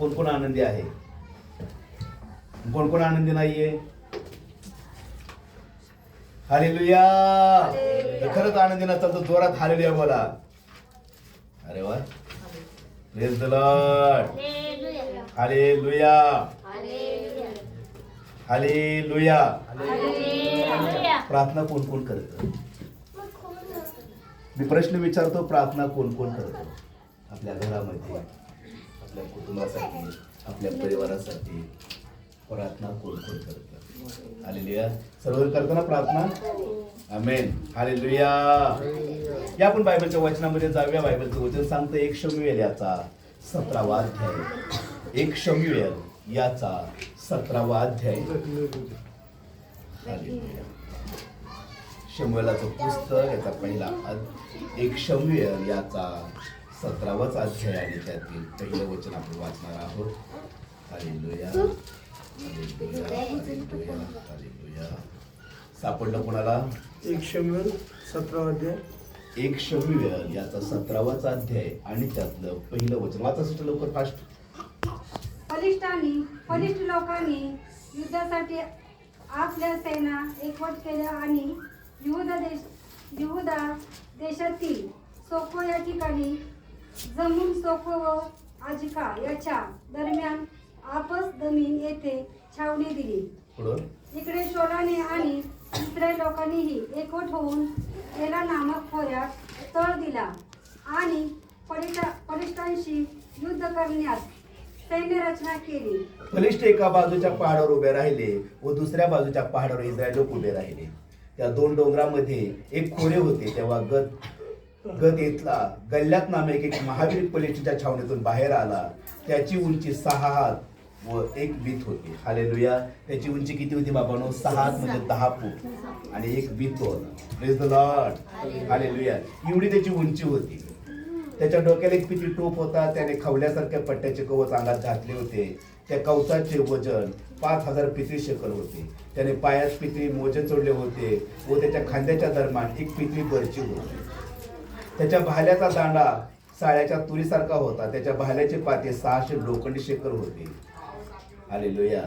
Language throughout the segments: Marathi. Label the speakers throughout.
Speaker 1: कोण कोण आनंदी आहे? कोण कोण आनंदी नाहीये? हालेलुया. खरंच आनंदी नसतात तर जोरात हालेलुया बोला. अरे वा, praise the Lord. Hallelujah, hallelujah. प्रार्थना कोण कोण करतं? मी प्रश्न विचारतो, प्रार्थना कोण कोण करतं? आपल्या घरामध्ये, आपल्या कुटुंबासाठी, आपल्या परिवारासाठी प्रार्थना कोण कोण करतं? हालेलुया. सर्व करताना प्रार्थना. आमेन. हालेलुया. या आपण बायबलच्या वचनामध्ये जाऊया. बायबलचं वचन सांगतं 1 शमूएल याचा 17वा अध्याय. 1 शमूएल याचा 17वा अध्याय. हालेलुया. शमूएलाचं पुस्तक याचा पहिला 1 शमूएल याचा 17वाच अध्याय आणि त्यातील पहिलं वचन आपण वाचणार आहोत. Hallelujah, hallelujah, hallelujah, hallelujah. सापडलं कोणाला?
Speaker 2: 1 शमूएल 17 अध्याय.
Speaker 1: 1 शमूएल याचा 17वाच अध्याय आणि त्यातलं पहिलं वचन वाचा सिस्टर लवकर, फास्ट.
Speaker 3: फलिष्ट लोकांनी युद्धासाठी आपल्या सेना एकवट केल्या आणि यहुदा देशातील सोको या ठिकाणी जमून सोको व आजिका याच्या दरम्यान आपस दमीन येथे छावणी दिली. इकडे शोलाने आणि इस्रायल लोकांनीही एकवट होऊन एला नामक खोऱ्यात तळ दिला आणि फलिष्टांशी युद्ध करण्यास सैन्य रचना केली.
Speaker 1: फलिष्ट एका बाजूच्या पहाडावर उभे राहिले व दुसऱ्या बाजूच्या पहाडावर इस्रायल लोक उभे राहिले. त्या दोन डोंगरामध्ये एक खोरे होते. तेव्हा गत येतला गल्ल्यात नामक एक महावीर फलिष्टच्या छावणीतून बाहेर आला. त्याची उंची 6 हात व 1 बीत होती. हालेलुया. त्याची उंची किती होती बाबांनो? 6 हात म्हणजे 10 फूट आणि 1 बीत होता. Praise the Lord. हालेलुया. एवढी त्याची उंची होती. त्याच्या डोक्याला एक पितळी टोप होता. त्याने खवल्यासारख्या पट्ट्याचे कवच अंगात घातले होते. त्या कवचाचे वजन 5000 पितळी शेकल होते. त्याने पायात पितळी मोजे चोळले होते व त्याच्या खांद्याच्या दरम्यान एक पितळी बरची होती. त्याच्या भाल्याचा दांडा साळ्याच्या तुरीसारखा होता. त्याच्या भाल्याचे पाते 600 लोखंडी शेकल होते. हालेलुया.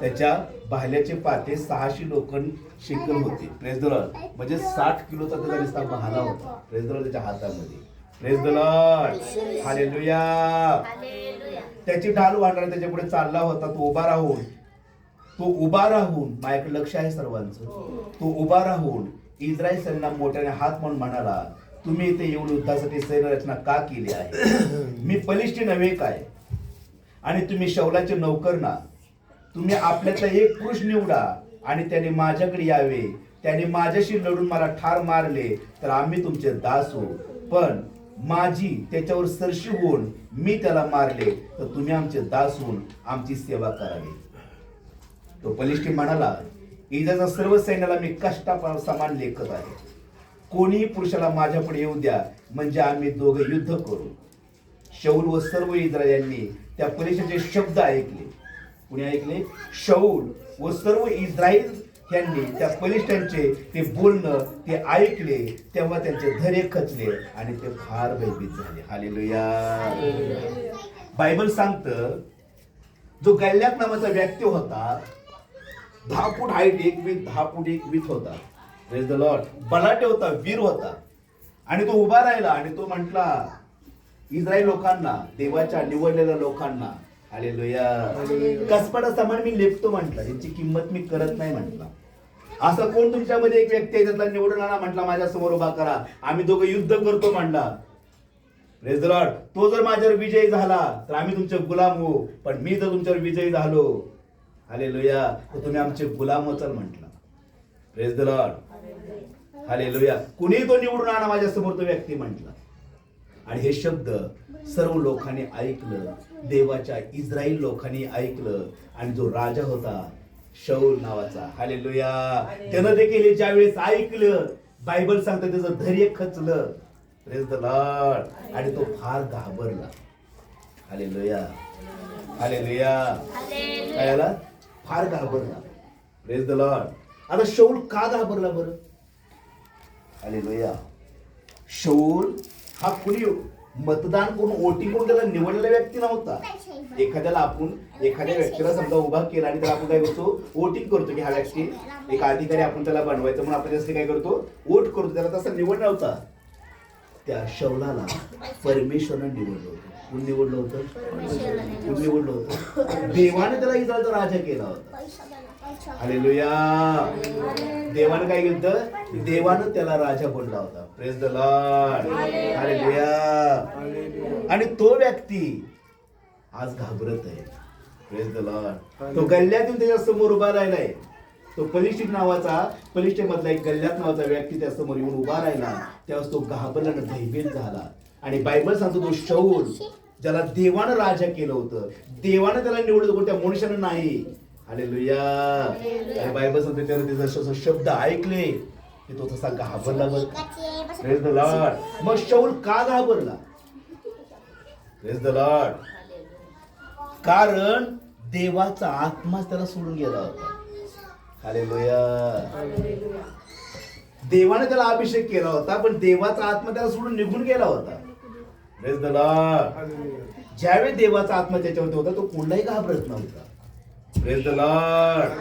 Speaker 1: त्याच्या भाल्याचे पाते 600 लोखंड शेकल होते. Praise the Lord. म्हणजे 60 किलोचा त्याचा नुसता भाला होता. Praise the Lord. त्याच्या हातामध्ये. Praise the Lord. हालेलुया. त्याची ढाल वाढणार त्याच्या पुढे चालला होता. तो उभा राहून माझ्याकडे लक्ष आहे सर्वांचं. तो उभा राहून इस्रायल सैन्याला मोठ्याने हात म्हणून म्हणाला, तुम्ही इथे येऊन युद्धासाठी सैन्य रचना का केली आहे? मी बलिष्ठ नव्हे काय? आणि तुम्ही शौलाचे नौकर ना? तुम्ही आपल्यातला एक पुरुष निवडा आणि त्याने माझ्याकडे यावे. त्याने माझ्याशी लढून मला ठार मारले तर आम्ही तुमचे दास होऊ. पण माझी त्याच्यावर सरशी होऊन मी त्याला मारले तर तुम्ही आमचे दास होऊन आमची सेवा करावी. तो बलिष्ठ म्हणाला, इजाचा सर्व सैन्याला मी कष्टा समान लेखत आहे. कोणीही पुरुषाला माझ्यापुढे येऊ द्या म्हणजे आम्ही दोघे युद्ध करू. शौल व सर्व इस्रायल्यांनी त्या बलिष्ठाचे शब्द ऐकले. कुणी ऐकले? शौल व सर्व इस्रायल यांनी त्या बलिष्ठांचे ते बोलणं ते ऐकले. तेव्हा त्यांचे धरे खचले आणि ते फार भयभीत झाले. हालेलुया. बायबल सांगतं जो गल्ल्यात नावाचा व्यक्ती होता 10 फूट हाईट 1 वीत 10 फूट 1 वीत होता. Praise the Lord. बलाढ्य होता, वीर होता. आणि तो उभा राहिला आणि तो म्हटला इस्रायल लोकांना, देवाच्या निवडलेल्या लोकांना, हालेलुया, कसपडा समान मी लेपतो म्हटला. यांची किंमत मी करत नाही म्हटला. असं कोण तुमच्यामध्ये एक व्यक्ती आहे त्यातला निवडून आणा म्हटला, माझ्या समोर उभा करा, आम्ही दोघं युद्ध करतो म्हटला. Praise the Lord. तो जर माझ्यावर विजयी झाला तर आम्ही तुमचे गुलाम होऊ. पण मी जर तुमच्यावर विजयी झालो, हालेलुया, तर तुम्ही आमचे गुलाम होचाल म्हटला. Praise the Lord. हालेलुया. कुणी तो निवडून आणा माझ्या समोर तो व्यक्ती म्हटला. आणि हे शब्द सर्व लोकांनी ऐकलं. देवाच्या इस्रायल लोकांनी ऐकलं. आणि जो राजा होता शौल नावाचा, हालेलुया, त्यानं देखील ज्यावेळेस ऐकलं, बायबल सांगतं त्याचं धैर्य खचलं. Praise the Lord. आणि तो फार घाबरला. Hallelujah, hallelujah. काय आला? फार घाबरला. Praise the Lord. आता शौल का घाबरला बरं? हालेलुया. शौल हा कुणी मतदान करून वोटिंग करून त्याला निवडलेला व्यक्ती नव्हता. एखाद्या व्यक्तीला समजा उभा केला आणि त्याला आपण काय करतो, वोटिंग करतो की हा व्यक्ती एक अधिकारी आपण त्याला बनवायचं म्हणून आपण त्यासाठी काय करतो, वोट करतो. त्याला तसा निवड नव्हता. त्या शौलाला परमेश्वरानं निवडलं होतं. कोण निवडलं होतं? कोण निवडलं होतं? देवाने त्याला इस्रायलचा राजा केला होता. हालेलुया. देवानं काय केलं? देवानं त्याला राजा बनला होता. Praise the Lord. हालेलुया. आणि तो व्यक्ती आज घाबरत आहे. Praise the Lord. तो गल्ल्यातून त्याच्या समोर उभा राहिलाय. तो पलिष्ठ मधला एक गल्ल्यात नावाचा व्यक्ती त्या समोर येऊन उभा राहिला. त्यावेळेस तो घाबरला आणि भयभीत झाला. आणि बायबल सांगतो तो शौल ज्याला देवानं राजा केलं होतं, देवानं त्याला निवडलं होतं, त्या मनुष्यानं नाही. हालेलुया. आणि बायबल सांगते त्याने ते जसं शब्द ऐकले की तो तसा घाबरला. बरं, प्रेज द लॉर्ड. मग शौल का घाबरला? Praise the Lord. कारण देवाचा आत्मा त्याला सोडून गेला होता. हालेलुया. देवाने त्याला अभिषेक केला होता, पण देवाचा आत्मा त्याला सोडून निघून गेला होता. Praise the Lord. ज्यावेळी देवाचा आत्मा त्याच्यामध्ये होता तो कोणालाही घाबरत नव्हता. Praise the Lord.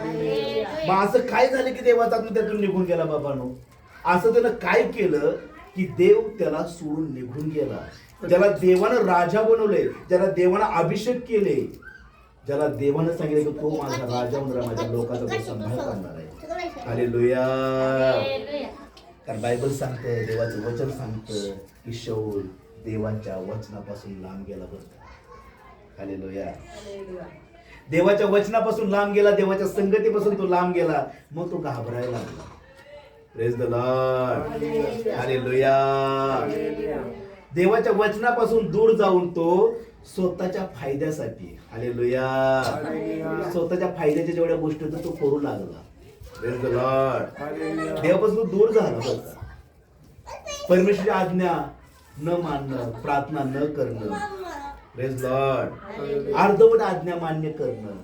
Speaker 1: मग असं काय झालं की देवाचा आत्मा त्यातून निघून गेला? बाबांनो, असं त्यानं काय केलं की देव त्याला सोडून निघून गेला. ज्याला देवानं राजा बनवले, ज्याला देवानं अभिषेक केले, ज्याला देवानं सांगितलं की तो माझा राजा होणार, माझ्या लोकांचा तो संभाळ करणार आहे. हालेलुया. कारण बायबल सांगतं, देवाचं वचन सांगतं की शौल देवाच्या वचनापासून लांब गेला. बरं, हालेलुया. देवाच्या वचनापासून लांब गेला, देवाच्या संगतीपासून तो लांब गेला. मग तो घाबरायला लागला. Praise the Lord. हालेलुया. देवाच्या वचनापासून दूर जाऊन तो स्वतःच्या फायद्यासाठी, हालेलुया, स्वतःच्या फायद्याच्या जेवढ्या गोष्टी होत्या तो करू लागला. Praise the Lord. देवापासून दूर झाला होता. परमेश्वराची आज्ञा न मानणं, प्रार्थना न करणं. Praise Lord. अर्धवट आज्ञा मान्य करणं.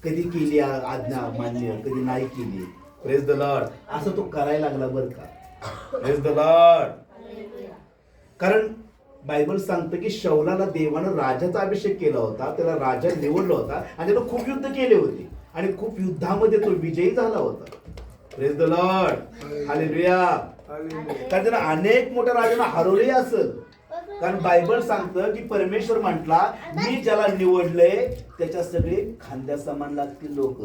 Speaker 1: कधी केली आज्ञा मान्य, कधी नाही केली. Praise the Lord. असं तो करायला लागला. बरं का? Praise the Lord. कारण बायबल सांगतं की शौलाला देवानं राजाचा अभिषेक केला होता, त्याला राजा निवडला होता आणि त्यानं खूप युद्ध केले होते आणि खूप युद्धामध्ये तो विजयी झाला होता. Praise the Lord. हालेलुया. कारण त्यानं अनेक मोठ्या राजांना हरवले असेल. कारण बायबल सांगतं की परमेश्वर म्हटला मी ज्याला निवडलंय त्याच्या सगळे खांद्या समान लागतील लोक.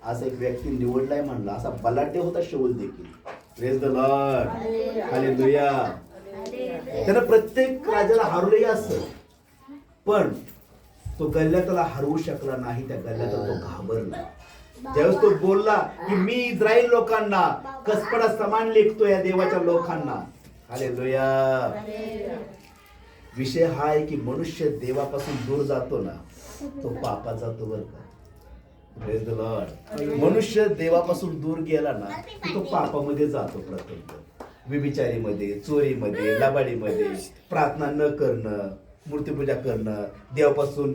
Speaker 1: असा एक व्यक्ती निवडलाय म्हणला. असा बलाढ्य होता शौल देखील. Praise the Lord. हालेलुया. त्यानं प्रत्येक राजाला हरवले असेल, पण तो गल्ल्यातला हरवू शकला नाही. त्या गल्ल्यात तो घाबरला. ज्यावेळेस तो बोलला की मी इस्रायल लोकांना कसपडा समान लेखतो या देवाच्या लोकांना. हालेलुया. विषय हा आहे की मनुष्य देवापासून दूर जातो ना, तो पापात जातो. बरं का? Praise the Lord. मनुष्य देवापासून दूर गेला ना की तो पापामध्ये जातो. प्रथम व्यभिचारीमध्ये, चोरीमध्ये, लबाडीमध्ये, प्रार्थना न करणं, मूर्तीपूजा करणं, देवापासून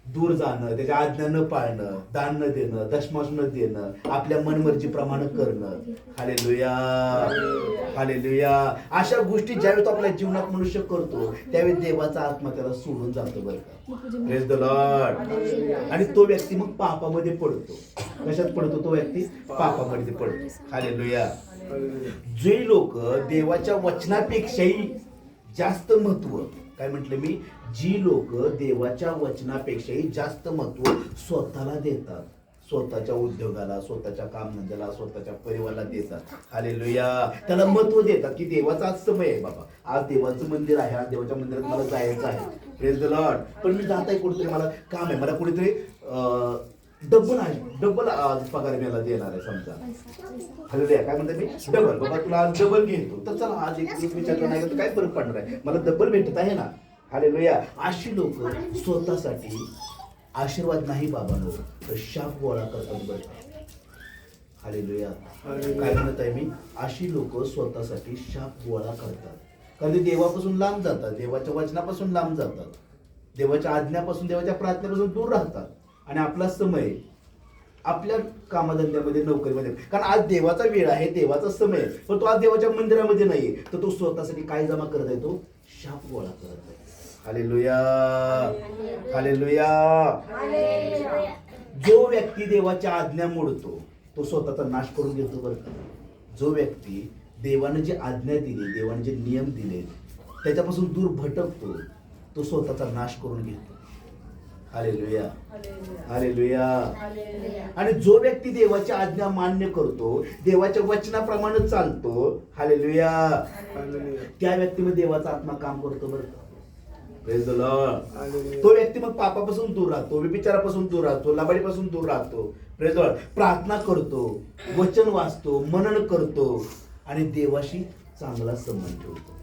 Speaker 1: दूर जाणं, त्याच्या आज्ञा न पाळणं, दान न देणं, दशमांश न देणं, आपल्या मनमर्जीप्रमाणे करणं. हालेलुया. हालेलुया. अशा गोष्टी ज्यावेळी तो आपल्या जीवनात मनुष्य करतो त्यावेळी देवाचा आत्मा त्याला सोडून जातो. बरं का? Praise the Lord. आणि तो व्यक्ती मग पापामध्ये पडतो. कशात पडतो तो व्यक्ती? पापामध्ये पडतो. हालेलुया. जे लोक देवाच्या वचनापेक्षाही जास्त महत्व, काय म्हटलं मी, जी लोक देवाच्या वचनापेक्षाही जास्त महत्व स्वतःला देतात, स्वतःच्या उद्योगाला, स्वतःच्या कामधंद्याला, स्वतःच्या परिवाराला देतात. हालेलुया. त्याला महत्व देतात की देवाचा आज समय आहे. बाबा आज देवाचं मंदिर आहे, आज देवाच्या मंदिरात मला जायचं आहे. Praise the Lord. पण मी जात आहे कुठेतरी, मला काम आहे, मला कुठेतरी डबल पगार मला देणार आहे समजा. हालेलुया. काय म्हणते मी? डबल. बाबा तुला आज डबल घेतो तर चला आज एक विचारलं नाही तर काय फरक पडणार आहे, मला डबल भेटत आहे ना. हालेलुया. अशी लोक स्वतःसाठी आशीर्वाद नाही बाबांनो तर शाप गोळा करतात. बरं. हालेलुया. काय म्हणत आहे मी? अशी लोक स्वतःसाठी शाप गोळा करतात. कारण ते देवापासून लांब जातात, देवाच्या वचनापासून लांब जातात, देवाच्या आज्ञापासून, देवाच्या प्रार्थनेपासून दूर राहतात आणि आपला समय आपल्या कामधंद्यामध्ये, नोकरीमध्ये. कारण आज देवाचा वेळ आहे, देवाचा समय आहे, पण तो आज देवाच्या मंदिरामध्ये नाहीये तर तो स्वतःसाठी काय जमा करत आहे? तो शाप गोळा करत आहे. Hallelujah, hallelujah. जो व्यक्ती देवाच्या आज्ञा मोडतो तो स्वतःचा नाश करून घेतो बरं का. जो व्यक्ती देवाने जी आज्ञा दिली, देवाने जे नियम दिले त्याच्यापासून दूर भटकतो तो स्वतःचा नाश करून घेतो. Hallelujah, hallelujah. आणि जो व्यक्ती देवाची आज्ञा मान्य करतो, देवाच्या वचनाप्रमाणे चालतो, हालेलुया, त्या व्यक्तीमध्ये देवाचा आत्मा काम करतो बरं का. Praise the Lord. तो व्यक्ती मग पापापासून दूर राहतो, व्यभिचारापासून दूर राहतो, लबाडीपासून दूर राहतो. Praise the Lord. प्रार्थना करतो, वचन वाचतो, मनन करतो आणि देवाशी चांगला संबंध ठेवतो.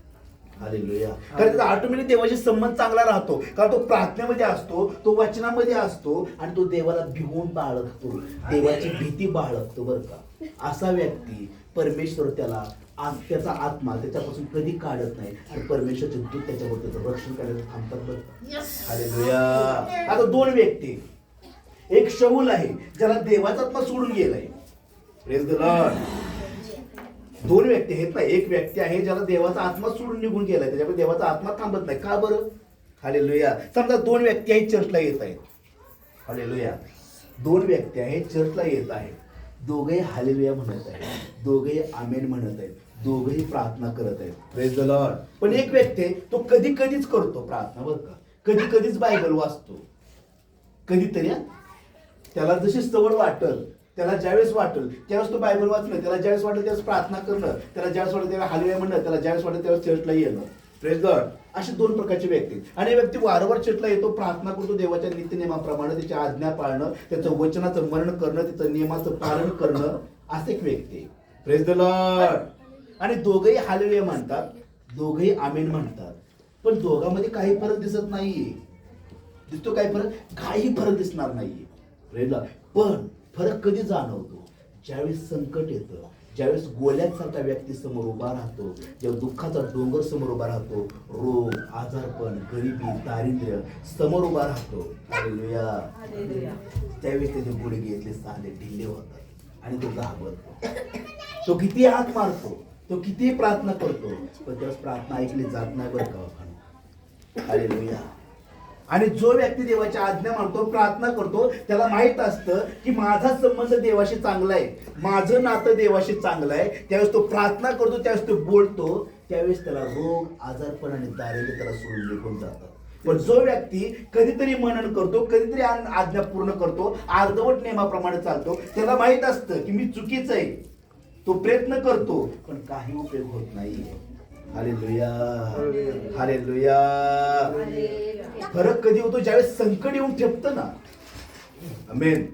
Speaker 1: हालेलुया. कारण त्याचा ऑटोमॅटिक देवाशी संबंध चांगला राहतो, कारण तो प्रार्थनेमध्ये असतो, तो वचनामध्ये असतो आणि तो देवाला भिवून बाळगतो, देवाची भीती बाळगतो बरं का. असा व्यक्ती परमेश्वर त्याला त्याचा आत्मा त्याच्यापासून कधी काढत नाही आणि परमेश्वरचे दूत त्याच्यावर त्याचं रक्षण करायला थांबतात बरं का. हालेलुया. आता दोन व्यक्ती, एक शौल आहे ज्याला देवाचा आत्मा सोडून गेलाय. Praise the Lord. दोन व्यक्ती आहेत ना. एक व्यक्ती आहे ज्याला देवाचा आत्मा सोडून निघून गेलाय, त्याच्याकडे देवाचा आत्मा थांबत नाही. का बरं? हालेलुया. समजा दोन व्यक्ती आहेत चर्चला येत आहेत. हालेलुया. दोन व्यक्ती आहेत चर्चला येत आहेत, दोघेही हालेलुया म्हणत आहेत, दोघेही आमेन म्हणत आहेत, दोघेही प्रार्थना करत आहेत. Praise the Lord. पण एक व्यक्ती आहे तो कधी कधीच करतो प्रार्थना बरं का, कधी कधीच बायबल वाचतो, कधीतरी. त्याला जशी सवड वाटल, त्याला ज्यावेळेस वाटेल त्यावेळेस तो बायबल वाचणं, त्याला ज्यावेळेस वाटेल त्यावेळेस प्रार्थना करणं, त्याला ज्यावेळेस वाटेल त्याला हालेलुया म्हणणं, त्याला ज्यावेळेस वाटेल त्यावेळेस चर्चला येणं. Praise the Lord. असे दोन प्रकारचे व्यक्ती. आणि व्यक्ती वारंवार चर्चला येतो, प्रार्थना करतो, देवाच्या नित्यनियमाप्रमाणे त्याची आज्ञा पाळणं, त्याचं वचनाचं मरण करणं, त्याचं नियमाचं पालन करणं, असे एक व्यक्ती. Praise the Lord. आणि दोघेही हालेलुया म्हणतात, दोघेही आमेन म्हणतात, पण दोघांमध्ये काही फरक दिसत नाहीये. दिसतो काही फरक? काही फरक दिसणार नाहीये. Praise the Lord. पण फरक कधी जाणवतो? ज्यावेळेस संकट येतं, ज्यावेळेस गोल्यासारखा व्यक्ती समोर उभा राहतो, जेव्हा दुःखाचा डोंगर समोर उभा राहतो, रोग, आजारपण, गरिबी, दारिद्र्य समोर उभा राहतो, हालेलुया, त्यावेळेस त्याचे गुडघे साधे ढिल्ले होतात आणि तो घाबरतो. तो किती हात मारतो, तो किती प्रार्थना करतो, पण त्यावेळेस प्रार्थना ऐकली जात नाही बरं का. हालेलुया. आणि जो व्यक्ती देवाची आज्ञा मानतो, प्रार्थना करतो, त्याला माहित असतं की माझा संबंध देवाशी चांगला आहे, माझं नातं देवाशी चांगलं आहे, त्यावेळेस तो प्रार्थना करतो, त्यावेळेस तो बोलतो, त्यावेळेस त्याला रोग, आजारपण आणि दारिद्र्य त्याला सोडून निघून जातात. पण जो व्यक्ती कधीतरी मनन करतो, कधीतरी आज्ञा पूर्ण करतो, अर्धवट नियमाप्रमाणे चालतो, त्याला माहित असतं की मी चुकीचं आहे, तो प्रयत्न करतो पण काही उपयोग होत नाही. Hallelujah, hallelujah. फरक कधी होतो? ज्यावेळेस संकट येऊन ठेपतं ना, आमेन,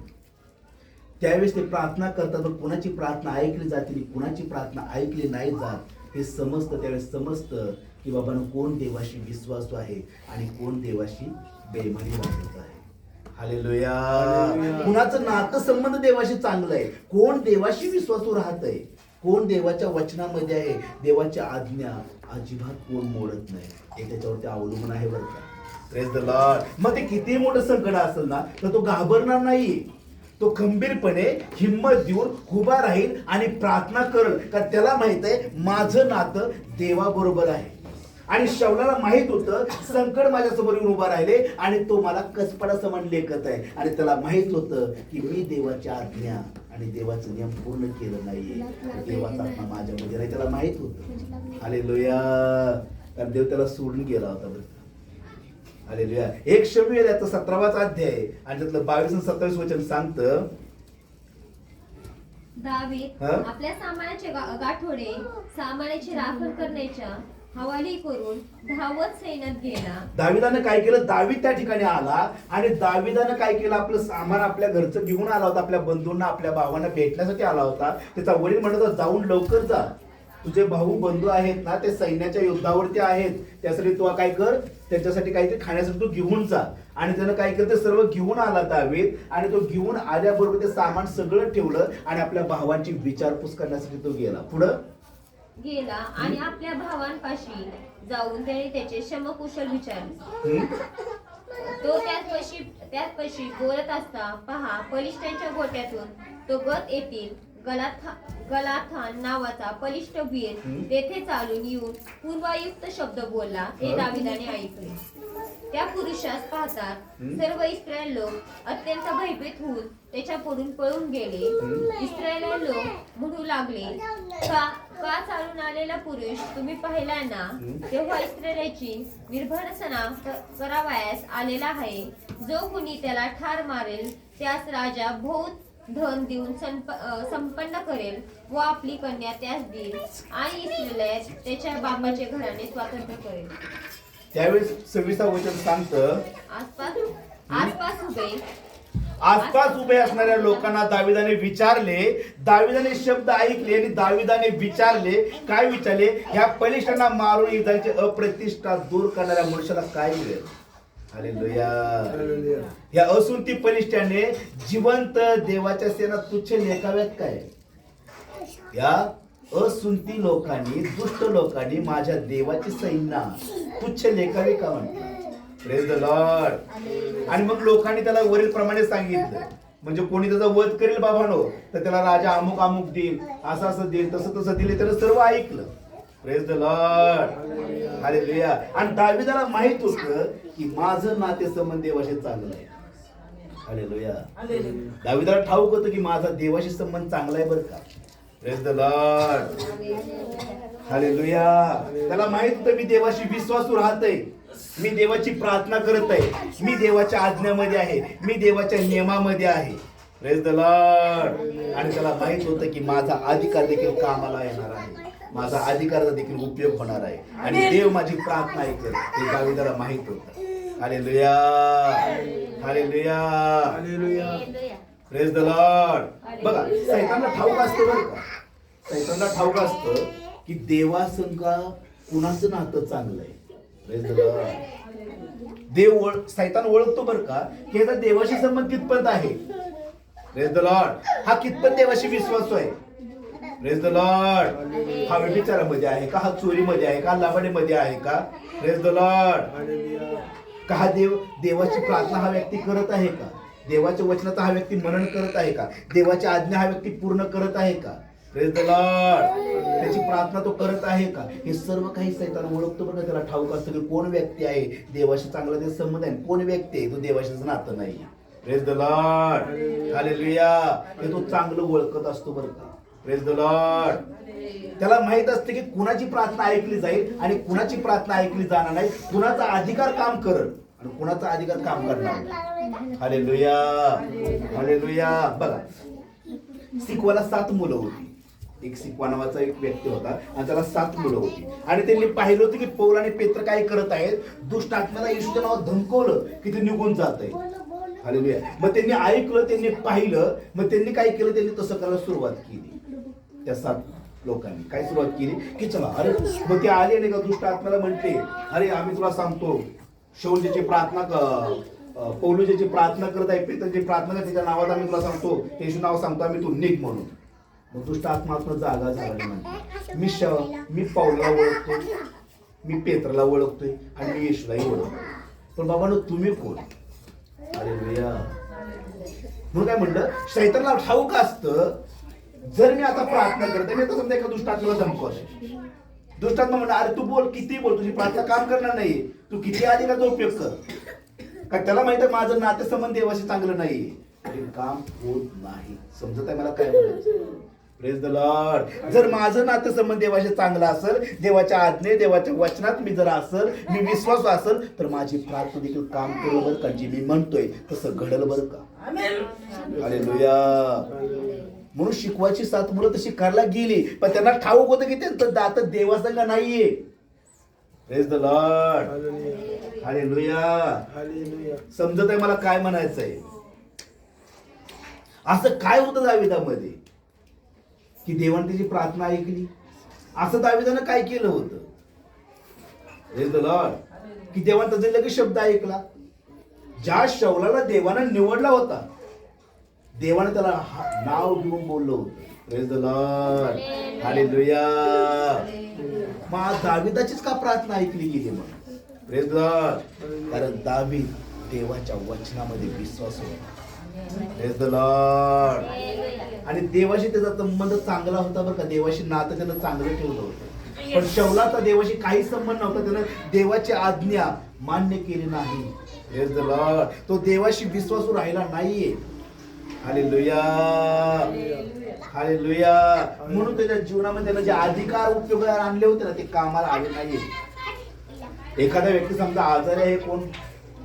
Speaker 1: त्यावेळेस ते प्रार्थना करतात, पण कुणाची प्रार्थना ऐकली जाते, कुणाची प्रार्थना ऐकली नाही जात हे समजतं. त्यावेळेस समजतं की बाबा कोण देवाशी विश्वासू आहे आणि कोण देवाशी बेईमानी वागत आहे. हालेलुया. कुणाचं नातं संबंध देवाशी चांगलं आहे, कोण देवाशी विश्वासू राहत आहे, कोण देवाच्या वचनामध्ये आहे, देवाच्या आज्ञा अजिबात कोण मोडत नाही, हे त्याच्यावरती अवलंबून आहे बरं का. Praise the Lord. मग ते किती मोठं संकट असेल ना, तर तो घाबरणार नाही, तो खंबीरपणे हिंमत देऊन उभा राहील आणि प्रार्थना करेल, कारण त्याला माहित आहे माझं नातं देवाबरोबर आहे. आणि शौलाला माहित होतं संकट माझ्यासमोर येऊन उभा राहिले आणि तो मला कसपडा समान लेखत आहे, आणि त्याला माहित होतं की मी देवाची आज्ञा आणि देवाचं नियम पूर्ण केलं नाहीये, देवाचा आत्मा माझ्यामध्ये नाही, त्याला माहित होतं. हालेलुया. कारण देव त्याला सोडून गेला होता बरं. हालेलुया. एक शमूएल याचा 17वाचा अध्याय आणि त्यातलं 22 आणि 27 वचन सांगतं,
Speaker 4: दावीद आपल्या सामानाचे गाठोडे सामानाची राखण करण्याच्या हवाली करून धावत सैन्यात गेला.
Speaker 1: दाविदानं काय केलं? दावीद त्या ठिकाणी आला आणि दाविदानं काय केलं? आपलं सामान आपल्या घरचं घेऊन आला होता, आपल्या बंधूंना, आपल्या भावांना भेटण्यासाठी आला होता. त्याचा वडील म्हणत होता जाऊन लवकर जा, तुझे भाऊ बंधू आहेत ना ते सैन्याच्या युद्धावरती आहेत, त्यासाठी तू काय कर, त्यांच्यासाठी काहीतरी खाण्यासाठी तू घेऊन जा. आणि त्यानं काय केलं? ते सर्व घेऊन आला दावीद, आणि तो घेऊन आल्याबरोबर ते सामान सगळं ठेवलं आणि आपल्या भावांची विचारपूस करण्यासाठी तो गेला. पुढं
Speaker 4: गेला आणि आपल्या भावांपाशी जाऊन त्याने त्याचे शमकुशल विचारले. तो त्याचपाशी बोलत असता पहा, बलिष्ठांच्या गोट्यातून तो गत येथील गलाथान नावाचा बलिष्ठ वीर तेथे चालून येऊन पूर्वायुक्त शब्द बोलला, हे दाविदाने ऐकले. त्या पुरुषास पाहतात सर्व इस्रायल लोक अत्यंत भयभीत होऊन त्याच्याकडून पळून गेले. इस्रायल लोक म्हणू लागले, का चालून आलेला पुरुष तुम्ही पाहिला ना? तेव्हा इस्रायलाची निर्भरसना करावयास आलेला आहे. जो कुणी त्याला ठार मारेल त्यास राजा बहुत धन देऊन संपन्न करेल व आपली कन्या त्यास देईल आणि इस्रायलात त्याच्या बापाचे घराने स्वातंत्र्य करेल.
Speaker 1: त्यावेळेस 26 वचन सांगतं, आसपास उभे असणाऱ्या लोकांना दाविदाने विचारले, दाविदाने शब्द ऐकले आणि दाविदाने विचारले. काय विचारले? ह्या पलिष्ठांना मारून इस्रायलची अप्रतिष्ठा दूर करणाऱ्या मनुष्याला काय मिळेल? हालेलुया. या असुरती पलिष्ठाने जिवंत देवाच्या सेना तुच्छ लेखाव्यात काय? या असुंती लोकांनी, दुष्ट लोकांनी माझ्या देवाची सैन्य तुच्छ लेखावी का म्हणतात? Praise the Lord. आणि मग लोकांनी त्याला वरील प्रमाणे सांगितलं, म्हणजे कोणी त्याचा वध करेल बाबानो तर त्याला राजा अमुक अमुक देईल, असं असं देईल, तसं तसं दिले. त्यानं सर्व ऐकलं. Praise the Lord. हालेलुया. आणि दाविदाला माहित होतं की माझं नातेसंबंध देवाशी चांगलं आहे. हालेलुया. दाविदाला ठाऊक होतं की माझा देवाशी संबंध चांगला आहे बरं का. Praise the Lord. हालेलुया. त्याला माहित होतं मी देवाशी विश्वासू राहतोय, मी देवाची प्रार्थना करत आहे, मी देवाच्या आज्ञामध्ये आहे, मी देवाच्या नियमामध्ये आहे. Praise the Lord. आणि त्याला माहित होतं की माझा अधिकार देखील कामाला येणार आहे, माझा अधिकाराचा देखील उपयोग होणार आहे आणि देव माझी प्रार्थना ऐकेल हे दाविदाला माहित होतं. Hallelujah. Hallelujah.
Speaker 2: Hallelujah.
Speaker 1: Praise the Lord. बघा, सैतानला ठाऊक असतं बरं का, सैतानला ठाऊक असतं की देवासंगा कुणाचं नातं चांगलं आहे. Praise the Lord. सैतान ओळखतो बरं का की याचा देवाशी संबंध कितपत आहे. Praise the Lord. हा कितपत देवाशी विश्वास आहे. Praise the Lord. हा व्यभिचारामध्ये आहे का, हा चोरीमध्ये आहे का, लाभाडीमध्ये आहे का. Praise the Lord. का हा देवाची प्रार्थना हा व्यक्ती करत आहे का, देवाच्या वचनाचा हा व्यक्ती मनन करत आहे का, देवाची आज्ञा हा व्यक्ती पूर्ण करत आहे का. Praise the Lord. त्याची प्रार्थना तो करत आहे का, हे सर्व काही सैतान ओळखतो बघा. त्याला ठाऊक असतं की कोण व्यक्ती आहे देवाशी चांगला ते संबंध आहे, कोण व्यक्ती आहे तो देवाशीच नातं नाही. Praise the Lord. हालेलुया. हे तो चांगलं ओळखत असतो बरं का. Praise the Lord. त्याला माहित असते की कुणाची प्रार्थना ऐकली जाईल आणि कुणाची प्रार्थना ऐकली जाणार नाही, कुणाचा अधिकार काम करल आणि कुणाचा अधिकार काम करणार नाही. हालेलुया. हालेलुया. बघा, सिकवाला 7 मुलं होती. एक सिकवा नावाचा एक व्यक्ती होता आणि त्याला 7 मुलं होती. आणि त्यांनी पाहिलं होतं की पौल आणि पेत्र काय करत आहेत, दुष्ट आत्म्याला येशूच्या नावात धमकवलं की ते निघून जात आहे. हालेलुया. मग त्यांनी ऐकलं, त्यांनी पाहिलं, मग त्यांनी काय केलं, त्यांनी तसं करायला सुरुवात केली. त्या 7 लोकांनी काय सुरुवात केली की चला, अरे मग ते आले नाही का दुष्ट आत्म्याला म्हणते, अरे आम्ही तुला सांगतो शौल ज्याची प्रार्थना पौलू ज्याची प्रार्थना करत आहे, पेत्रची प्रार्थना करत, त्याच्या नावात आम्ही तुला सांगतो, येशू नाव सांगतो आम्ही, तू निघ म्हणून. मग दुष्ट आत्मा जागा झाला म्हणते, मी पौलला ओळखतोय, मी पेत्रला ओळखतोय आणि मी येशूलाही ओळखतोय, पण बाबांनो तुम्ही कोण. हालेलुया. म्हणून काय म्हणलं, शैतानला ठाऊक असतं जर मी आता प्रार्थना करते, मी आता समजा एका दुष्टात्म्याला धमकवत, दुष्टात्मा म्हणलं अरे तू बोल, किती बोल, तुझी प्रार्थना काम करणार नाही, तू किती अधिकाचा उपयोग कर. का त्याला माहित आहे माझं नातेसंबंध देवाशी चांगलं नाही, तरी काम होत नाही. समजत आहे मला काय म्हणायचं. Praise the Lord. जर माझं नातेसंबंध देवाशी चांगलं असेल, देवाच्या आज्ञे देवाच्या वचनात मी जर असेल, मी विश्वास असेल, तर माझी प्रार्थना देखील काम करेल बरं का. जी मी म्हणतोय तसं घडलं बरं का. हालेलुया. म्हणून शिकवायची 7 मुलं तशी करायला गेली, पण त्यांना ठाऊक होतं की त्यांचं दात देवासंग नाहीये. Praise the Lord. हालेलुया. समजत आहे मला काय म्हणायचंय. असं काय होतं दाविदामध्ये की देवाने त्याची प्रार्थना ऐकली. असं दाविदानं काय केलं होतं. Praise the Lord. की देवाने त्याचे लगेच शब्द ऐकला. ज्या शौलाला देवानं निवडला होता, देवाने त्याला नाव घेऊन बोललं होतं. Praise the Lord. हालेलुया. मग दाविदाचीच का प्रार्थना ऐकली गेली मग. Praise the Lord. कारण दावीद देवाच्या वचनामध्ये विश्वास होता. Praise the Lord. आणि देवाशी त्याचा संबंध चांगला होता बरं का. देवाशी नातं त्यानं चांगलं ठेवलं होतं. पण शौलाचा देवाशी काही संबंध नव्हता. त्यानं देवाची आज्ञा मान्य केली नाही. Praise the Lord. तो देवाशी विश्वासू राहिला नाहीये. Hallelujah, hallelujah. म्हणून त्याच्या जीवनामध्ये त्याला जे अधिकार उपयोगाला आणले होते ना ते कामाला आले नाहीये. एखादा व्यक्ती समजा आजारी आहे, कोण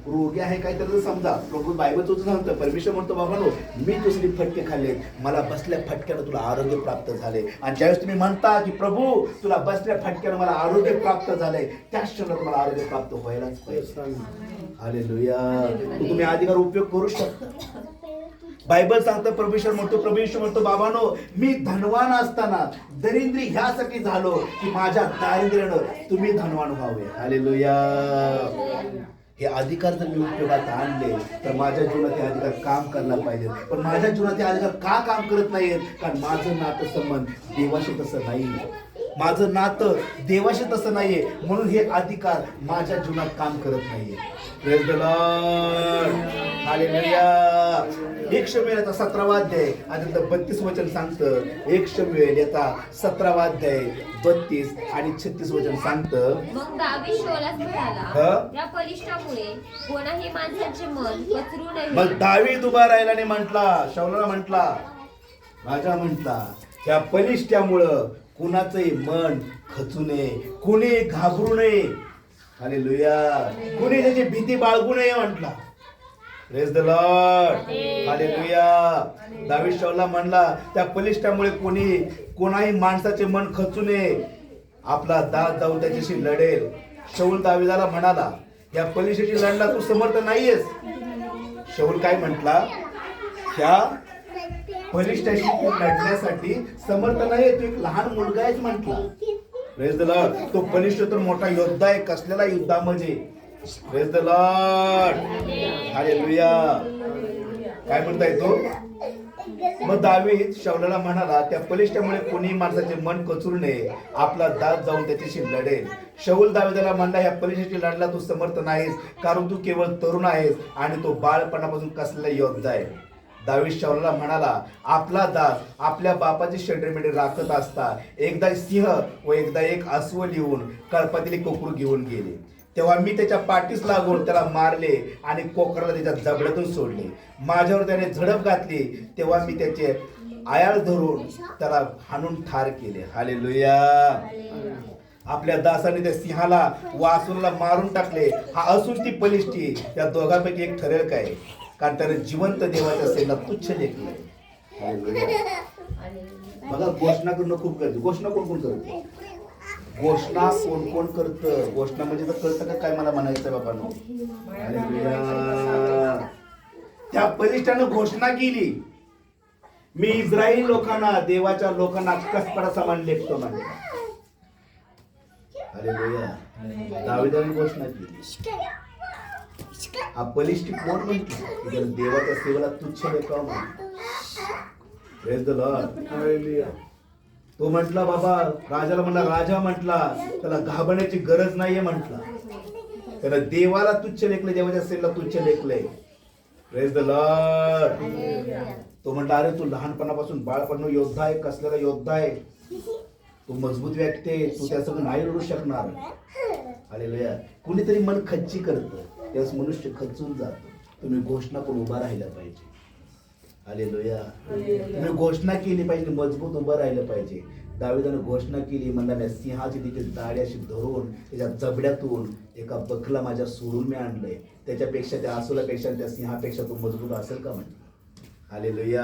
Speaker 1: रोगी आहे काय तर समजा, प्रभू बायबलचं सांगतं, परमेश्वर म्हणतो बाबांनो मी दुसरी फटके खाल्ले, मला बसल्या फटक्यानं तुला आरोग्य प्राप्त झाले. आणि ज्यावेळेस तुम्ही म्हणता की प्रभू तुला बसल्या फटक्यानं मला आरोग्य प्राप्त झालंय, त्याच क्षणाला तुम्हाला आरोग्य प्राप्त व्हायलाच पाहिजे. हालेलुया. तुम्ही अधिकार उपयोग करू शकता. बायबल सांगतं, परमेश्वर म्हणतो बाबांनो मी धनवान असताना दरिद्री ह्यासाठी झालो की माझ्या दारिद्र्यानं तुम्ही धनवान व्हावे. हालेलुया. हे अधिकार जर मी उपयोगात आणले तर माझ्या जीवनात हे अधिकार काम करायला पाहिजे. पण माझ्या जीवनात हे अधिकार का काम करत नाहीत? कारण माझं नातं संबंध देवाशी तसं नाही. माझं नातं देवाशी तसं नाहीये, म्हणून हे अधिकार माझ्या जीवनात काम करत नाहीये. Praise the Lord. हालेलुया. एक शमूएल याचा 17वा अध्याय आणि 32 वचन सांगतं. एक शमूएल याचा 17वा अध्याय 32 आणि 36 वचन सांगतं.
Speaker 4: मग दावीद शाऊलास म्हणाला, या बलिष्ठामुळे कोणाही माणसाचे मन कचरू नये.
Speaker 1: मग दावीद उभा राहिला आणि म्हटला, शाऊलाला म्हटला, राजा म्हटला, त्या बलिष्ठामुळं कुणाचंही मन खचू नये, कुणी घाबरू नये. हालेलुया. कुणी त्याची भीती बाळगू नये म्हटला. Praise the Lord. हालेलुया. दावीद शाऊलला म्हणला, त्या बलिष्ठामुळे कोणाही माणसाचे मन खचू नये, आपला दास जाऊन त्याच्याशी लढेल. शाऊल दावीदाला म्हणाला, या बलिष्ठाशी लढला तू समर्थ नाहीयेस. शाऊल काय म्हटला? ह्या बलिष्ठाशी तू लढण्यासाठी समर्थ नाही, तू एक लहान मुलगा आहेस म्हटला. Praise the Lord. तो बलिष्ठ तर मोठा योद्धा आहे, कसलेला युद्धामध्ये. Praise the Lord. हालेलुया. काय म्हणताय तो? मग दावीद शाऊलाला म्हणाला, त्या बलिष्ठामुळे कोणी माणसाचे मन कचरू नये, आपला दास जाऊन त्याच्याशी लढेल. शाऊल दावीदाला म्हणला, या बलिष्ठाशी लढला तू समर्थ नाहीस, कारण तू केवळ तरुण आहेस आणि तो बाळपणापासून कसलेला योद्धा आहे. दावीद शाऊलाला म्हणाला, आपला दास आपल्या बापाची शेंडरेमेंढे राखत असता एकदा सिंह व एकदा एक अस्वल येऊन कळपातील कोकरू घेऊन गेले. तेव्हा मी त्याच्या पाठीस लागून त्याला मारले आणि कोकराला त्याच्या जबड्यातून सोडले. माझ्यावर त्याने झडप घातली, तेव्हा मी त्याचे आयाळ धरून त्याला हाणून ठार केले. हालेलुया. आपल्या दासाने त्या सिंहाला वासुला मारून टाकले. हा असून ती बलिष्ठी त्या दोघांपैकी एक ठरेल काय? कारण त्याने जिवंत देवाच्या सेना तुच्छ लेखले. बघा, घोषणा करणं खूप गरजेचं. घोषणा कोण कोण करते? घोषणा कोण कोण करतं? घोषणा म्हणजे तर कळतं का काय मला म्हणायचं बाबांनो? त्या बलिष्ठानं घोषणा केली, मी इस्राईल लोकांना, देवाच्या लोकांना कसपडा समान लेखतो म्हणजे. हालेलुया. दावीदाने घोषणा केली. हा बलिष्ठ कोण म्हणतो? देवाच्या सेवेला तुच्छ लेखावं म्हणतो. Praise the Lord. हालेलुया. तो म्हटला, बाबा राजाला म्हणला, राजा म्हटला त्याला घाबरण्याची गरज नाहीये म्हटला. त्याला देवाला तुच्छ लेखले, देवाच्या सेवेला तुच्छ लेखले. Praise the Lord. तो म्हटला, अरे तू लहानपणापासून बाळपण योद्धा आहे, कसलेला योद्धा आहे, तू मजबूत व्यक्ती आहे, तू त्यासोबत नाही लढू शकणार. हालेलुया. कुणीतरी मन खच्ची करतं, त्यास मनुष्य खचून जातो. तुम्ही घोषणा करून उभा राहिला पाहिजे. हालेलुया. तुम्ही घोषणा केली पाहिजे, मजबूत उभं राहिलं पाहिजे. दावीदाने घोषणा केली, म्हणला सिंहाची तिथे दाढी अशी धरून त्याच्या जबड्यातून एका बकला माझ्या सोडून मी आणलंय, त्याच्यापेक्षा त्या अस्वलापेक्षा त्या सिंहापेक्षा तो मजबूत असेल का म्हणते. हालेलुया.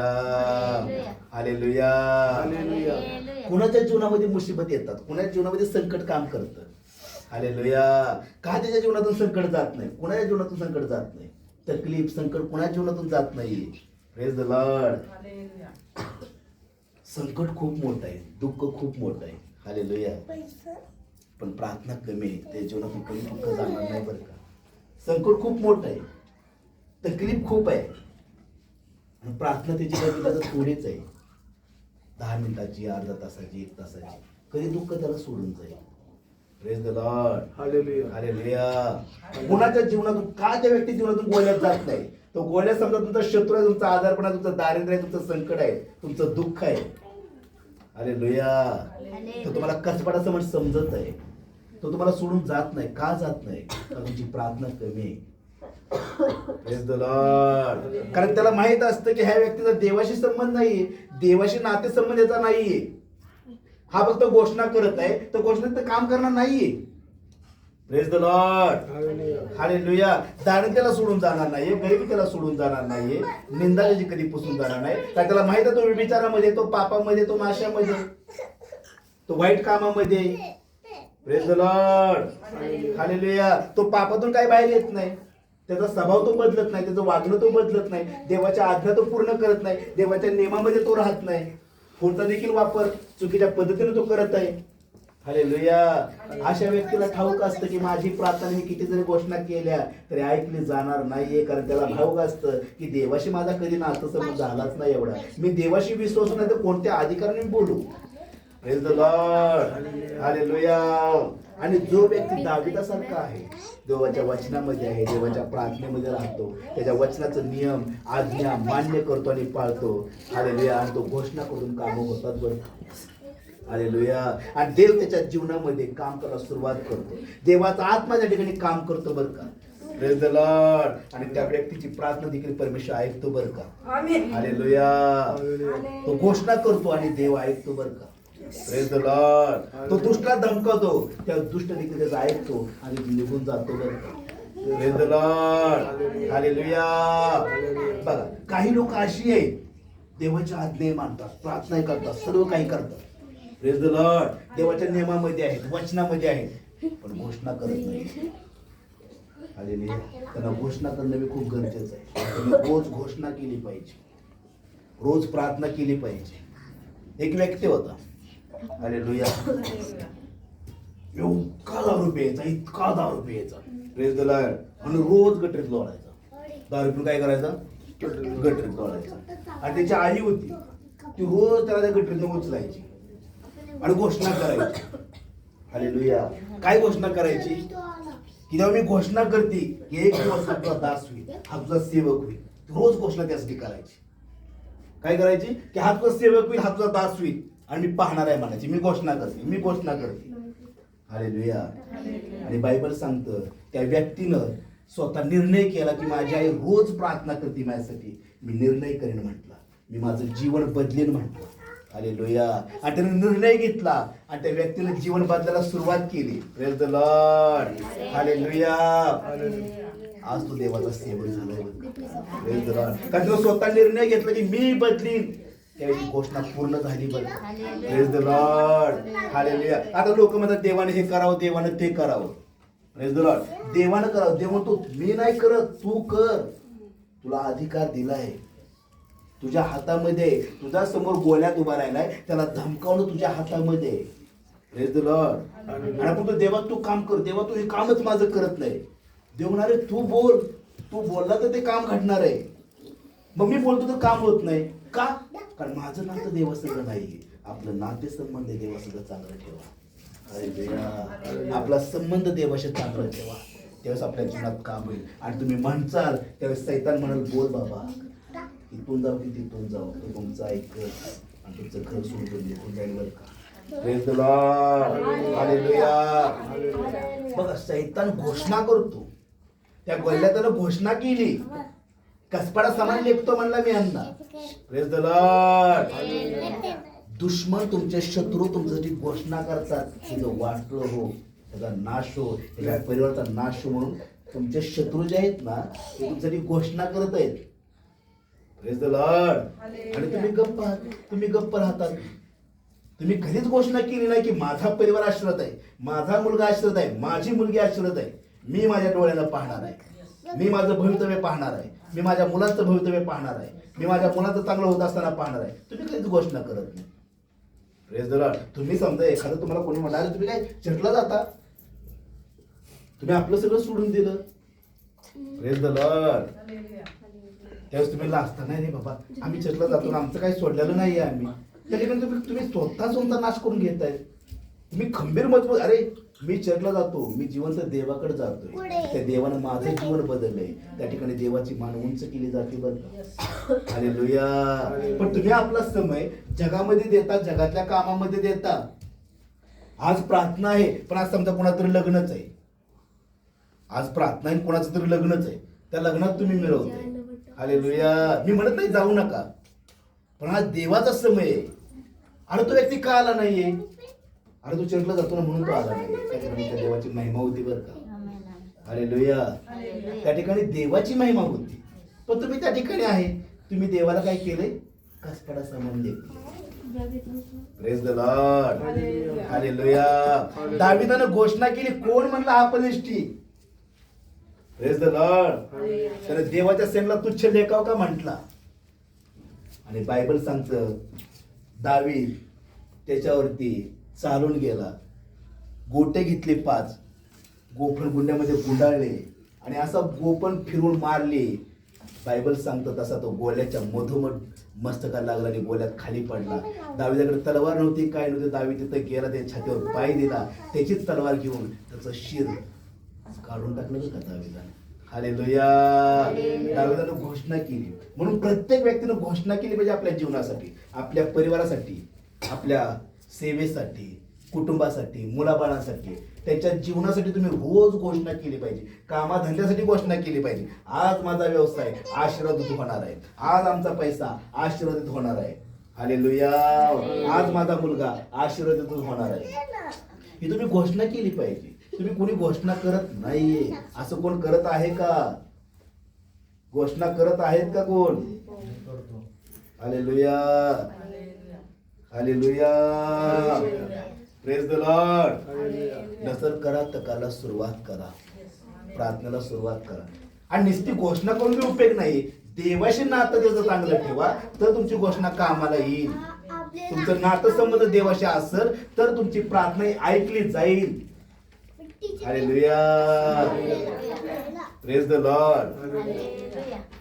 Speaker 1: हालेलुया. हालेलुया. कुणाच्या जीवनामध्ये मुसीबत येतात, कुणाच्या जीवनामध्ये संकट काम करतं. हालेलुया. का त्याच्या जीवनातून संकट जात नाही? कुणाच्या जीवनातून संकट जात नाही. तकलीफ संकट कुणाच्या जीवनातून जात नाही. Praise the Lord. संकट खूप मोठं आहे, दुःख खूप मोठं आहे. हालेलुया. पण प्रार्थना कमी आहे, त्या जीवनातून कमी दुःख जाणार नाही बरं का. संकट खूप मोठं आहे, तकलीफ खूप आहे, आणि प्रार्थना त्याची बाजूला थोडीच आहे. 10 मिनिटाची, अर्धा तासाची, 1 तासाची, कधी दुःख त्याला सोडून जाईल. Praise the Lord. Hallelujah. Hallelujah. कुणाच्या जीवनातून, का त्या व्यक्ती जीवनातून गोळ्यात जात नाही? तो गोळ्या समजा तुमचा शत्रू आहे, तुमचा आजारपण आहे, तुमचं दारिद्र्य आहे, तुमचं संकट आहे, तुमचं दुःख आहे. हालेलुया. तो तुम्हाला कसपडा समज समजत आहे. तो तुम्हाला सोडून जात नाही. का जात नाही? कारण तुमची प्रार्थना कमी आहे. Praise the Lord. कारण त्याला माहित असतं की ह्या व्यक्तीचा देवाशी संबंध नाहीये, देवाशी नातेसंबंध याचा नाहीये. हा फक्त घोषणा करत आहे, तर घोषणेत काम करणार नाहीये. Praise the Lord. हालेलुया. दारिद्र्य त्याला सोडून जाणार नाहीये, गरिबी त्याला सोडून जाणार नाहीये, निंदा त्याची कधी पुसून जाणार नाही. कारण त्याला माहित आहे तो व्यभिचारामध्ये, तो पापामध्ये, तो नाशामध्ये, तो वाईट कामामध्ये. Praise the Lord. हालेलुया. तो पापातून काही बाहेर येत नाही, त्याचा स्वभाव तो बदलत नाही, त्याचं वागणं तो बदलत नाही, देवाच्या आज्ञा तो पूर्ण करत नाही, देवाच्या नियमामध्ये तो राहत नाही, फोनचा देखील वापर चुकीच्या पद्धतीने तो करत आहे. हालेलुया. अशा व्यक्तीला ठाऊक असतं की माझी प्रार्थना मी किती जरी घोषणा केल्या तरी ऐकली जाणार नाहीये. कारण त्याला ठाऊक असतं की देवाशी माझा कधी नातेसंबंध झालाच नाही. एवढा मी देवाशी विश्वास नाही तर कोणत्या अधिकाराने बोलू. Praise the Lord. हालेलुया. आणि जो व्यक्ती दाविदासारखा आहे, देवाच्या वचनामध्ये आहे, देवाच्या प्रार्थनेमध्ये राहतो, त्याच्या वचनाचं नियम आज्ञा मान्य करतो आणि पाळतो. हालेलुया. आणि तो घोषणा करून कामं होतात बरं. हालेलुया. आणि देव त्याच्या जीवनामध्ये काम करायला सुरुवात करतो. देवाचा आत्मा त्या ठिकाणी काम करतो बरं का. Praise the Lord. आणि त्या व्यक्तीची प्रार्थना देखील परमेश्वर ऐकतो बरं का. हालेलुया. तो घोषणा करतो आणि देव ऐकतो बरं का. Praise the Lord. तो दुष्टाला धमकावतो, त्या दुष्ट देखील त्याचं ऐकतो आणि निघून जातो बरं का. Praise the Lord. हालेलुया. बघा काही लोक अशी आहेत, देवाच्या आज्ञा मानतात, प्रार्थना करतात, सर्व काही करतात. Praise the Lord. देवाच्या नियमामध्ये आहेत, वचनामध्ये आहेत, पण घोषणा करत नाही. हालेलुया. त्यांना घोषणा करणं बी खूप गरजेचं आहे. त्यांनी रोज घोषणा केली पाहिजे, रोज प्रार्थना केली पाहिजे. एक व्यक्ती होता, हालेलुया, इतका दारू प्यायचा, इतका दारू प्यायचा. Praise the Lord. आणि रोज गटरीत लोळायचा. दारू पिऊन काय करायचा? गटरीत लोळायचा. आणि त्याची आई होती, ती रोज त्याला त्या गटरीतून उचलायची आणि घोषणा करायची. हालेलुया. काय घोषणा करायची? की जेव्हा मी घोषणा करते की एक दिवस हा तुझा दास होईल, हा तुझा सेवक होईल, रोज घोषणा त्यासाठी करायची. काय करायची? की हा तुझा सेवक होईल, हा तुझा दास होईल आणि मी पाहणार आहे म्हणायची. मी घोषणा करते, मी घोषणा करते. हालेलुया. आणि बायबल सांगतं त्या व्यक्तीनं स्वतः निर्णय केला की माझी आई रोज प्रार्थना करते माझ्यासाठी, मी निर्णय करेन म्हटला, मी माझं जीवन बदलेन म्हटलं. हालेलुया. आणि त्याने निर्णय घेतला आणि त्या व्यक्तीने जीवन बदलायला सुरुवात केली. Praise the Lord. हालेलुया. आज तो देवाचा सेवक झालाय. Praise the Lord. कारण तो स्वतः निर्णय घेतला की मी बदलीन, त्यावेळी घोषणा पूर्ण झाली बरं. Praise the Lord. हालेलुया. आता लोक म्हणतात देवाने हे करावं, देवाने ते करावं. Praise the Lord. देवानं करावं, देव म्हणतो मी नाही करत, तू कर. तुला अधिकार दिलाय, तुझ्या हातामध्ये, तुझ्या समोर गोल्यात उभा राहिलाय, त्याला धमकावलं तुझ्या हातामध्ये. Praise the Lord. आणि आपण तो देवा तू काम कर, देवा तू हे कामच माझं करत नाही. देव म्हणारे तू बोल, तू बोलला तर ते काम घडणार आहे. मग मी बोलतो तर काम होत नाही का? कारण माझं नातं देवासंग नाहीये. आपलं नातेसंबंध देवासंग चांगलं ठेवा. आपला संबंध देवाशी चांगला ठेवा, त्यावेळेस आपल्या जीवनात काम होईल. आणि तुम्ही म्हणचाल त्यावेळेस सैतान म्हणाल बोल बाबा, इथून जाऊ की तिथून जाऊ, तो तुमचं ऐकत आणि तुमचं घर सोडून निघून जाईल बरं का. Praise the Lord. हालेलुया. बघा सैतान घोषणा करतो, त्या गोल्यात त्यानं घोषणा केली, कसपाडा समान लेखतो म्हणला मी यांना. Praise the Lord. दुश्मन तुमचे शत्रू तुमच्यासाठी घोषणा करतात, तुझं वाटलं हो, त्याचा नाश हो, त्याच्या परिवाराचा नाश हो, म्हणून तुमचे शत्रू जे आहेत ना ते तुमच्यासाठी घोषणा करत आहेत. Praise the Lord. आणि तुम्ही गप्प राहतात. तुम्ही कधीच घोषणा केली नाही की माझा परिवार आश्रित आहे, माझा मुलगा आश्रित आहे, माझी मुलगी आश्रित आहे, मी माझ्या डोळ्यानं पाहणार आहे, मी माझं भवितव्य पाहणार आहे, मी माझ्या मुलाचं भवितव्य पाहणार आहे, मी माझ्या मुलाचं चांगलं होत असताना पाहणार आहे. तुम्ही कधीच घोषणा करत नाही. Praise the Lord. तुम्ही समजा एखादं तुम्हाला कोणी म्हणाले तुम्ही काय चर्चला जाता, तुम्ही आपलं सगळं सोडून दिलं. Praise the Lord. त्यावेळेस तुम्ही लाजता नाही रे बाबा, आम्ही चर्चला जातो, आमचं काही सोडलेलं नाहीये आम्ही. त्या ठिकाणी तुम्ही स्वतः नाश करून घेताय. तुम्ही खंबीर मजबूत, अरे मी चर्चला जातो, मी जिवंत देवाकडे जातोय, त्या देवानं माझं जीवन बदललंय, त्या ठिकाणी देवाची मान उंच केली जाते बरं. हालेलुया. पण तुम्ही आपला समय जगामध्ये देता, जगातल्या कामामध्ये देता. आज प्रार्थना आहे, पण आज समजा कोणाचं तरी लग्नच आहे. आज प्रार्थना आहे, कोणाचं तरी लग्नच आहे. त्या लग्नात तुम्ही मिळवताय. हालेलुया. मी म्हणत नाही जाऊ नका, पण आज देवाचा समय आहे. अरे तो व्यक्ती का आला नाहीये? अरे तू चर्चला जातो ना म्हणून तो आला नाही. त्या ठिकाणी त्या देवाची महिमा होती बरं का. हालेलुया. त्या ठिकाणी देवाची महिमा होती, पण तुम्ही त्या ठिकाणी आहे, तुम्ही देवाला काय केलंय? कसपडा सामान देते. Praise the Lord. हालेलुया. दाविदानं घोषणा केली, कोण म्हणला हा बलिष्ठी? Praise the Lord. त्याने देवाच्या सेनला तुच्छ लेखाव का म्हटला? आणि बायबल सांगतं दावीद त्याच्यावरती चालून गेला, गोटे घेतले 5, गोफण गुंड्यामध्ये गुंडाळले आणि असा गोपन फिरून मारले. बायबल सांगतं तसा तो गोल्याच्या मधोमध मस्तकाला लागला आणि गोल्यात खाली पडला. दाविदाकडे तलवार नव्हती, काय नव्हते. दावीद तिथं गेला, त्याच्या छातीवर पाय दिला, त्याचीच तलवार घेऊन त्याचं शिर काढून टाकलं का दाविदाने. हालेलुया. दाविदानं घोषणा केली. म्हणून प्रत्येक व्यक्तीनं घोषणा केली पाहिजे आपल्या जीवनासाठी, आपल्या परिवारासाठी, आपल्या सेवेसाठी, कुटुंबासाठी, मुलाबाळांसाठी, त्यांच्या जीवनासाठी तुम्ही रोज घोषणा केली पाहिजे. कामाधंद्यासाठी घोषणा केली पाहिजे. आज माझा व्यवसाय आशीर्वादित होणार आहे, आज आमचा पैसा आशीर्वादित होणार आहे. हालेलुया. आज माझा मुलगा आशीर्वादित होणार आहे. ही तुम्ही घोषणा केली पाहिजे. तुम्ही कोणी घोषणा करत नाहीये. असं कोण करत आहे का? घोषणा करत आहेत का कोण? Hallelujah. Hallelujah. Praise the Lord. नजर करा, तकाला सुरुवात करा, प्रार्थनेला सुरुवात करा. आणि नुसती घोषणा करून बी उपयोग नाही. देवाशी नातं त्याचं चांगलं ठेवा, तर तुमची घोषणा कामाला येईल. तुमचं नातं संबंध देवाशी असेल तर तुमची प्रार्थना ऐकली जाईल. हालेलुया. Praise the Lord.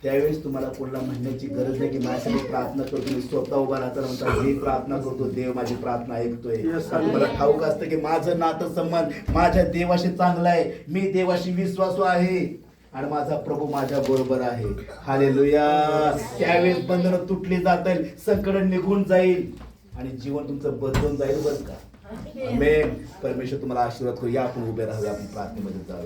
Speaker 1: त्यावेळेस तुम्हाला कोणाला म्हणण्याची गरज नाही की माझ्यासाठी प्रार्थना करतो. तुम्ही स्वतः उभा राहता म्हणता मी प्रार्थना करतो, देव माझी प्रार्थना ऐकतोय. तुम्हाला ठाऊक असतं की माझं नातं संबंध माझ्या देवाशी चांगलं आहे, मी देवाशी विश्वासू आहे आणि माझा प्रभू माझ्या बरोबर आहे. हालेलुया. त्यावेळेस बंधनं तुटली जातील, संकट निघून जाईल आणि जीवन तुमचं बदलून जाईल बरं का. आमेन. परमेश्वर तुम्हाला आशीर्वाद करू. या आपण उभे राहूया, आपण प्रार्थनेमध्ये जाऊ.